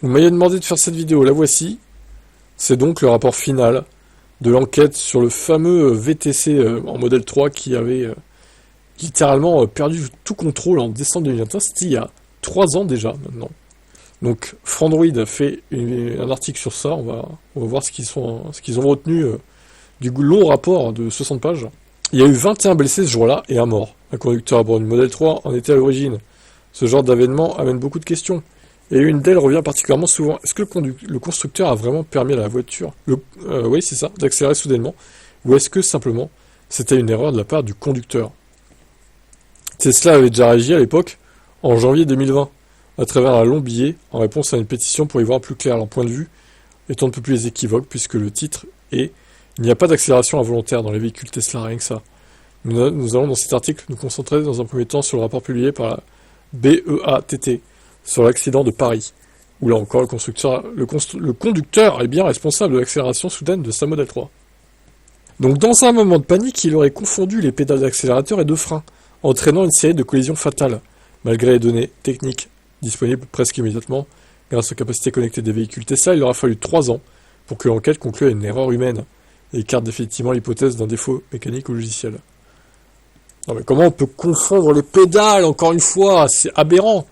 Vous m'avez demandé de faire cette vidéo, la voici. C'est donc le rapport final de l'enquête sur le fameux VTC en modèle 3 qui avait littéralement perdu tout contrôle en décembre 2021. C'était il y a 3 ans déjà maintenant. Donc Frandroid a fait un article sur ça, on va voir ce qu'ils ont retenu du long rapport de 60 pages. Il y a eu 21 blessés ce jour-là et un mort. Un conducteur à bord du modèle 3 en était à l'origine. Ce genre d'événement amène beaucoup de questions. Et une d'elles revient particulièrement souvent. Est-ce que le constructeur a vraiment permis à la voiture, oui c'est ça, d'accélérer soudainement, ou est-ce que simplement c'était une erreur de la part du conducteur? Tesla avait déjà réagi à l'époque, en janvier 2020, à travers un long billet, en réponse à une pétition pour y voir plus clair leur point de vue, étant un peu plus équivoque, puisque le titre est « Il n'y a pas d'accélération involontaire dans les véhicules Tesla, rien que ça ». Nous allons dans cet article nous concentrer dans un premier temps sur le rapport publié par la BEATT, sur l'accident de Paris, où là encore le conducteur est bien responsable de l'accélération soudaine de sa Model 3. Donc dans un moment de panique, il aurait confondu les pédales d'accélérateur et de frein, entraînant une série de collisions fatales, malgré les données techniques disponibles presque immédiatement. Grâce aux capacités connectées des véhicules Tesla, il aura fallu 3 ans pour que l'enquête conclue à une erreur humaine, et écarte définitivement l'hypothèse d'un défaut mécanique ou logiciel. Non mais comment on peut confondre les pédales, encore une fois, c'est aberrant.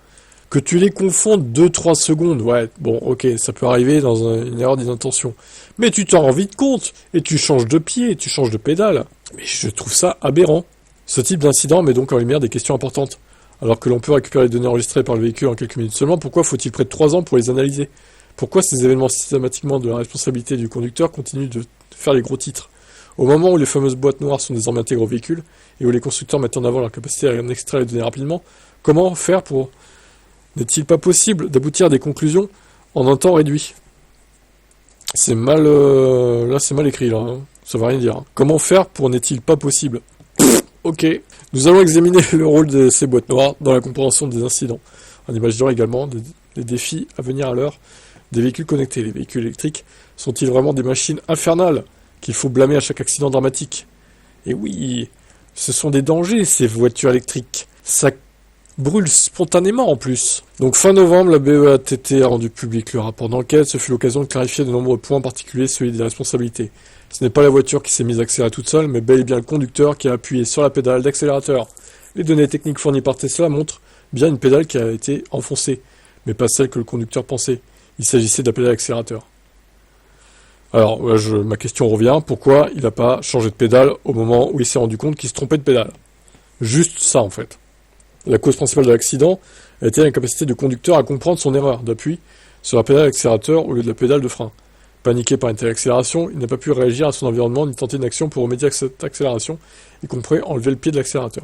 Que tu les confondes 2-3 secondes, ouais, bon, ok, ça peut arriver dans une erreur d'inattention. Mais tu t'en rends vite compte, et tu changes de pied, tu changes de pédale. Mais je trouve ça aberrant. Ce type d'incident met donc en lumière des questions importantes. Alors que l'on peut récupérer les données enregistrées par le véhicule en quelques minutes seulement, pourquoi faut-il près de 3 ans pour les analyser? Pourquoi ces événements systématiquement de la responsabilité du conducteur continuent de faire les gros titres? Au moment où les fameuses boîtes noires sont désormais intégrées au véhicule, et où les constructeurs mettent en avant leur capacité à en extraire les données rapidement, comment faire pour... N'est-il pas possible d'aboutir à des conclusions en un temps réduit? C'est mal... Là, c'est mal écrit, là. Hein. Ça va rien dire. Hein. Comment faire pour n'est-il pas possible? Ok. Nous allons examiner le rôle de ces boîtes noires dans la compréhension des incidents, en imaginant également des défis à venir à l'heure des véhicules connectés. Les véhicules électriques sont-ils vraiment des machines infernales qu'il faut blâmer à chaque accident dramatique? Et oui, ce sont des dangers, ces voitures électriques. Ça brûle spontanément en plus. Donc fin novembre, la BEATT a rendu public le rapport d'enquête. Ce fut l'occasion de clarifier de nombreux points, en particulier celui des responsabilités. Ce n'est pas la voiture qui s'est mise à accélérer toute seule, mais bel et bien le conducteur qui a appuyé sur la pédale d'accélérateur. Les données techniques fournies par Tesla montrent bien une pédale qui a été enfoncée, mais pas celle que le conducteur pensait. Il s'agissait de la pédale d'accélérateur. Alors, ma question revient, pourquoi il n'a pas changé de pédale au moment où il s'est rendu compte qu'il se trompait de pédale? Juste ça, en fait. La cause principale de l'accident a été l'incapacité du conducteur à comprendre son erreur d'appui sur la pédale d'accélérateur au lieu de la pédale de frein. Paniqué par une telle accélération, il n'a pas pu réagir à son environnement ni tenter une action pour remédier à cette accélération, y compris enlever le pied de l'accélérateur.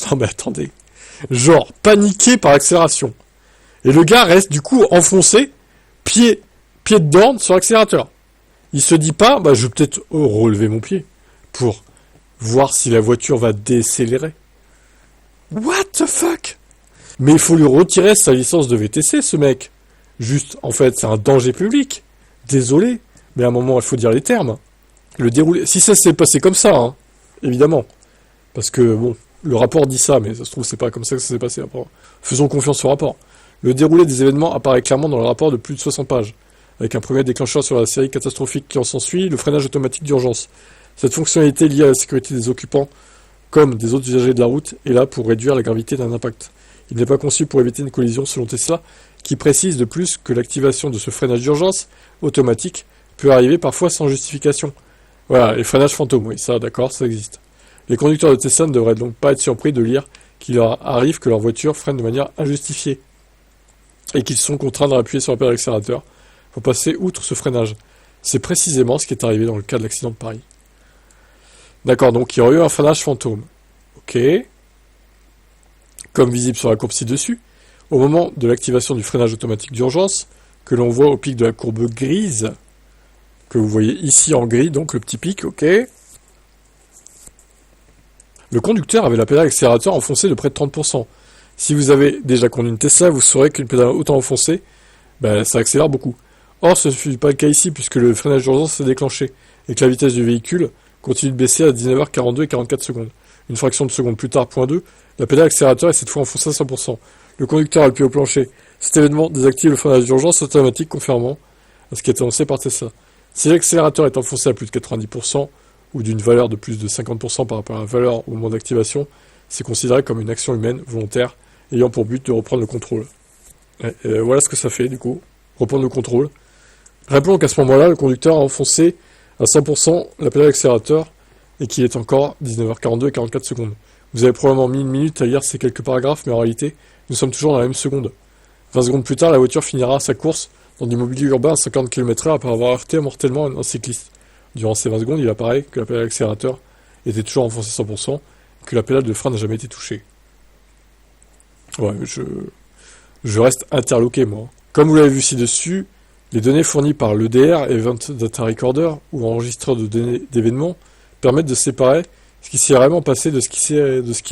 Non mais attendez. Genre, paniqué par l'accélération. Et le gars reste du coup enfoncé, pied dedans sur l'accélérateur. Il se dit pas, je vais peut-être relever mon pied pour voir si la voiture va décélérer. What the fuck? Mais il faut lui retirer sa licence de VTC, ce mec. Juste, en fait, c'est un danger public. Désolé, mais à un moment, il faut dire les termes. Le déroulé... Si ça s'est passé comme ça, hein, évidemment. Parce que, bon, le rapport dit ça, mais ça se trouve, c'est pas comme ça que ça s'est passé. Après. Faisons confiance au rapport. Le déroulé des événements apparaît clairement dans le rapport de plus de 60 pages, avec un premier déclencheur sur la série catastrophique qui en s'ensuit, le freinage automatique d'urgence. Cette fonctionnalité liée à la sécurité des occupants, comme des autres usagers de la route, est là pour réduire la gravité d'un impact. Il n'est pas conçu pour éviter une collision selon Tesla, qui précise de plus que l'activation de ce freinage d'urgence automatique peut arriver parfois sans justification. Voilà, les freinages fantômes, oui, ça d'accord, ça existe. Les conducteurs de Tesla ne devraient donc pas être surpris de lire qu'il leur arrive que leur voiture freine de manière injustifiée et qu'ils sont contraints de appuyer sur la pédale d'accélérateur pour passer outre ce freinage. C'est précisément ce qui est arrivé dans le cas de l'accident de Paris. D'accord, donc il y aurait eu un freinage fantôme. Ok. Comme visible sur la courbe ci-dessus, au moment de l'activation du freinage automatique d'urgence, que l'on voit au pic de la courbe grise, que vous voyez ici en gris, donc le petit pic, ok. Le conducteur avait la pédale d'accélérateur enfoncée de près de 30%. Si vous avez déjà conduit une Tesla, vous saurez qu'une pédale autant enfoncée, ça accélère beaucoup. Or, ce ne fut pas le cas ici, puisque le freinage d'urgence s'est déclenché, et que la vitesse du véhicule continue de baisser à 19h42 et 44 secondes. Une fraction de seconde plus tard, point 2, la pédale d'accélérateur est cette fois enfoncée à 100%. Le conducteur a le pied au plancher, Cet événement désactive le freinage d'urgence automatique conformément à ce qui est annoncé par Tesla. Si l'accélérateur est enfoncé à plus de 90% ou d'une valeur de plus de 50% par rapport à la valeur au moment d'activation, c'est considéré comme une action humaine volontaire ayant pour but de reprendre le contrôle. Et voilà ce que ça fait du coup, reprendre le contrôle. Rappelons qu'à ce moment-là, le conducteur a enfoncé à 100% la pédale d'accélérateur et qu'il est encore 19h42 et 44 secondes. Vous avez probablement mis une minute à lire ces quelques paragraphes, mais en réalité, nous sommes toujours dans la même seconde. 20 secondes plus tard, la voiture finira sa course dans du mobilier urbain à 50 km/h après avoir heurté mortellement un cycliste. Durant ces 20 secondes, il apparaît que la pédale d'accélérateur était toujours enfoncée 100% et que la pédale de frein n'a jamais été touchée. Ouais, je reste interloqué, moi. Comme vous l'avez vu ci-dessus, les données fournies par l'EDR, Event Data Recorder, ou enregistreur de données d'événements, permettent de séparer ce qui s'est vraiment passé de ce qui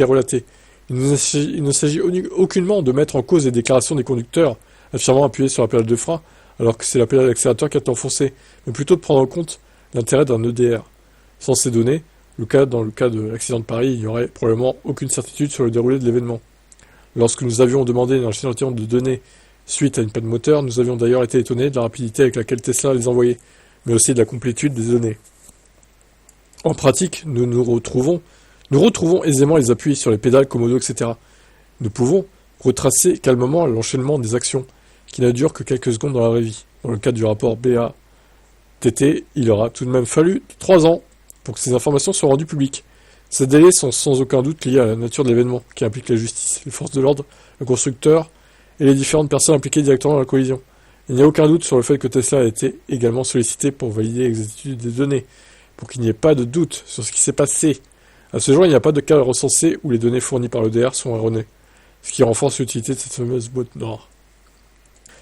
est relaté. Il ne s'agit aucunement de mettre en cause les déclarations des conducteurs affirmant appuyer sur la pédale de frein alors que c'est la pédale d'accélérateur qui a été enfoncée, mais plutôt de prendre en compte l'intérêt d'un EDR. Sans ces données, dans le cas de l'accident de Paris, il n'y aurait probablement aucune certitude sur le déroulé de l'événement. Lorsque nous avions demandé un échantillon de données suite à une panne moteur, nous avions d'ailleurs été étonnés de la rapidité avec laquelle Tesla les envoyait, mais aussi de la complétude des données. En pratique, nous retrouvons aisément les appuis sur les pédales, commodo, etc. Nous pouvons retracer calmement l'enchaînement des actions, qui ne durent que quelques secondes dans la vraie vie. Dans le cadre du rapport BATT, il aura tout de même fallu 3 ans pour que ces informations soient rendues publiques. Ces délais sont sans aucun doute liés à la nature de l'événement, qui implique la justice, les forces de l'ordre, le constructeur et les différentes personnes impliquées directement dans la collision. Il n'y a aucun doute sur le fait que Tesla a été également sollicité pour valider l'exactitude des données, pour qu'il n'y ait pas de doute sur ce qui s'est passé. À ce jour, il n'y a pas de cas recensé où les données fournies par l'EDR sont erronées, ce qui renforce l'utilité de cette fameuse boîte noire.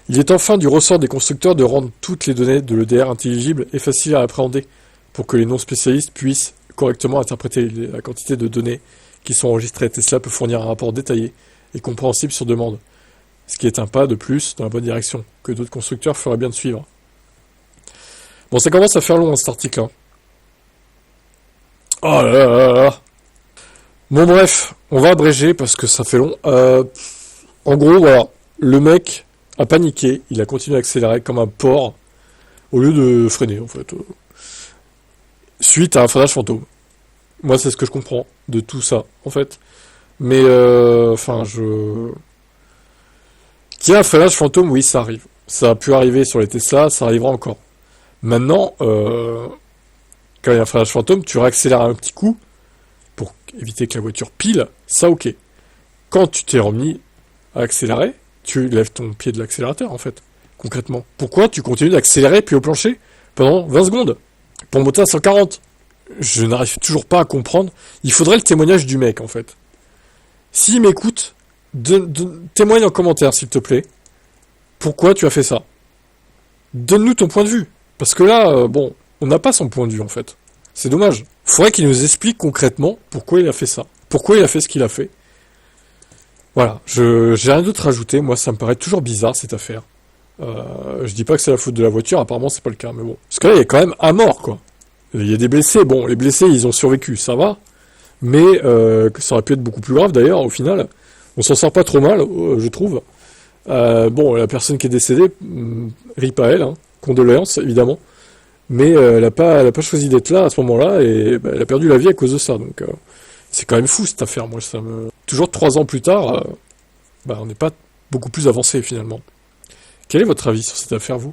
Il est enfin du ressort des constructeurs de rendre toutes les données de l'EDR intelligibles et faciles à appréhender, pour que les non-spécialistes puissent correctement interpréter la quantité de données qui sont enregistrées. Tesla peut fournir un rapport détaillé et compréhensible sur demande, ce qui est un pas de plus dans la bonne direction, que d'autres constructeurs feraient bien de suivre. Bon, ça commence à faire long, cet article. Hein. Oh là là là là. Bon, bref, on va abréger parce que ça fait long. En gros, voilà, le mec a paniqué, il a continué à accélérer comme un porc, au lieu de freiner, en fait. Suite à un freinage fantôme. Moi, c'est ce que je comprends de tout ça, en fait. Mais, Qu'il y ait un freinage fantôme, oui, ça arrive. Ça a pu arriver sur les Tesla, ça arrivera encore. Maintenant, quand il y a un freinage fantôme, tu réaccélères un petit coup pour éviter que la voiture pile, ça ok. Quand tu t'es remis à accélérer, tu lèves ton pied de l'accélérateur, en fait, concrètement. Pourquoi tu continues d'accélérer puis au plancher pendant 20 secondes pour monter à 140? Je n'arrive toujours pas à comprendre. Il faudrait le témoignage du mec, en fait. S'il m'écoute, témoigne en commentaire, s'il te plaît. Pourquoi tu as fait ça? Donne-nous ton point de vue. Parce que là, on n'a pas son point de vue, en fait. C'est dommage. Faudrait qu'il nous explique concrètement pourquoi il a fait ça. Pourquoi il a fait ce qu'il a fait. Voilà. J'ai rien d'autre à ajouter. Moi, ça me paraît toujours bizarre, cette affaire. Je dis pas que c'est la faute de la voiture, apparemment c'est pas le cas, mais bon. Parce que là, il y a quand même un mort, quoi. Il y a des blessés. Bon, les blessés, ils ont survécu, ça va. Mais ça aurait pu être beaucoup plus grave, d'ailleurs, au final. On s'en sort pas trop mal, je trouve. La personne qui est décédée, rip à elle, hein. Condoléances, évidemment. Mais elle a pas choisi d'être là à ce moment-là, et elle a perdu la vie à cause de ça. Donc, c'est quand même fou, cette affaire. Moi, Toujours 3 ans plus tard, on n'est pas beaucoup plus avancé, finalement. Quel est votre avis sur cette affaire, vous ?